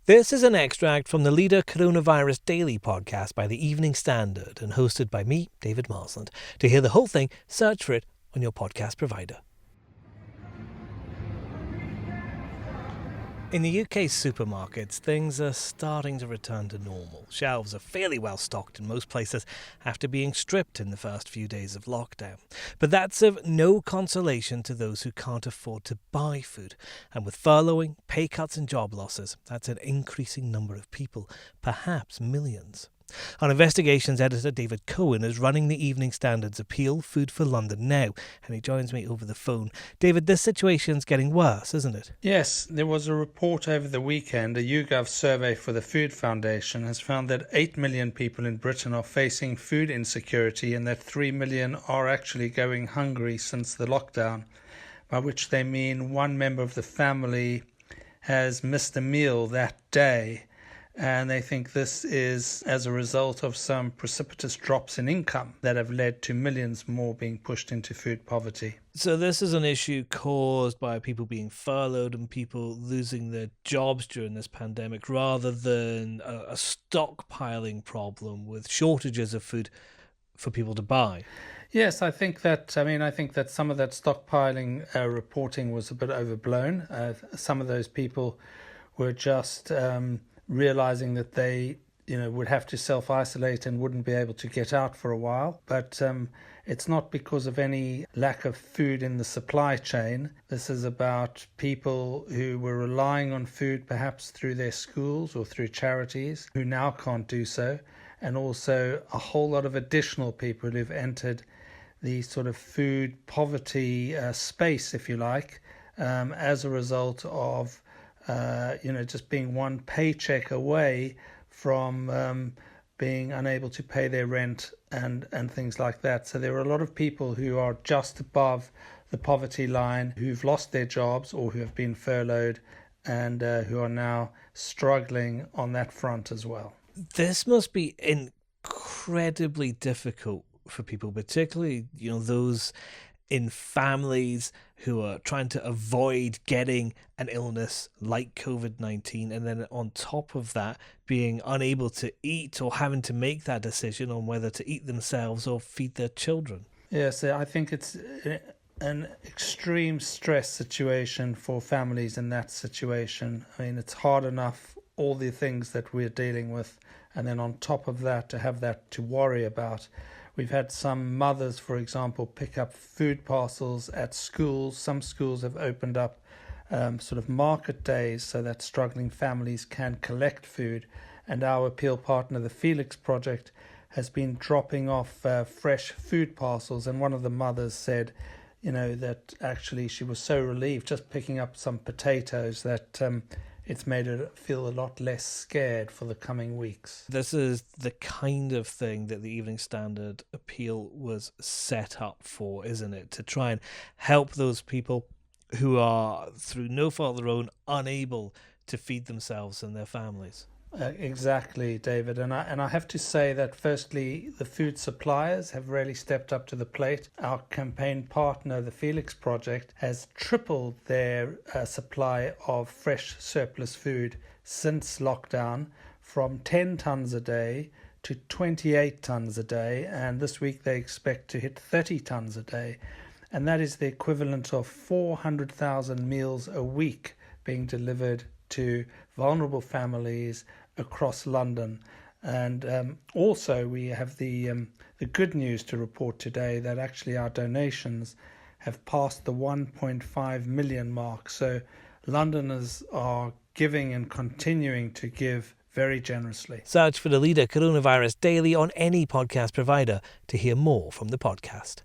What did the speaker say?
This is an extract from the Leader Coronavirus Daily podcast by the Evening Standard and hosted by me, David Marsland. To hear the whole thing, search for it on your podcast provider. In the UK supermarkets, things are starting to return to normal. Shelves are fairly well stocked in most places after being stripped in the first few days of lockdown. But that's of no consolation to those who can't afford to buy food. And with furloughing, pay cuts and job losses, that's an increasing number of people, perhaps millions. Our investigations editor David Cohen is running the Evening Standard's appeal Food for London now, and he joins me over the phone. David, this situation's getting worse, isn't it? Yes, there was a report over the weekend. A YouGov survey for the Food Foundation has found that 8 million people in Britain are facing food insecurity and that 3 million are actually going hungry since the lockdown, by which they mean one member of the family has missed a meal that day. And they think this is as a result of some precipitous drops in income that have led to millions more being pushed into food poverty. So this is an issue caused by people being furloughed and people losing their jobs during this pandemic rather than a stockpiling problem with shortages of food for people to buy. Yes, I think that some of that stockpiling reporting was a bit overblown. Some of those people were just realizing that they would have to self-isolate and wouldn't be able to get out for a while. But it's not because of any lack of food in the supply chain. This is about people who were relying on food perhaps through their schools or through charities who now can't do so, and also a whole lot of additional people who've entered the sort of food poverty space, if you like, as a result of just being one paycheck away from being unable to pay their rent and things like that. So there are a lot of people who are just above the poverty line, who've lost their jobs or who have been furloughed and who are now struggling on that front as well. This must be incredibly difficult for people, particularly, those in families who are trying to avoid getting an illness like COVID-19, and then on top of that, being unable to eat or having to make that decision on whether to eat themselves or feed their children. Yes, I think it's an extreme stress situation for families in that situation. I mean, it's hard enough, all the things that we're dealing with, and then on top of that, to have that to worry about. We've had some mothers, for example, pick up food parcels at schools. Some schools have opened up sort of market days so that struggling families can collect food. And our appeal partner, the Felix Project, has been dropping off fresh food parcels. And one of the mothers said, that actually she was so relieved just picking up some potatoes that it's made her feel a lot less scared for the coming weeks. This is the kind of thing that the Evening Standard appeal was set up for, isn't it? To try and help those people who are, through no fault of their own, unable to feed themselves and their families. Exactly, David. And I have to say that, firstly, the food suppliers have really stepped up to the plate. Our campaign partner, the Felix Project, has tripled their supply of fresh surplus food since lockdown, from 10 tonnes a day to 28 tonnes a day. And this week they expect to hit 30 tonnes a day. And that is the equivalent of 400,000 meals a week being delivered to vulnerable families across London. And also we have the good news to report today that actually our donations have passed the 1.5 million mark. So Londoners are giving and continuing to give very generously. Search for the Leader Coronavirus Daily on any podcast provider to hear more from the podcast.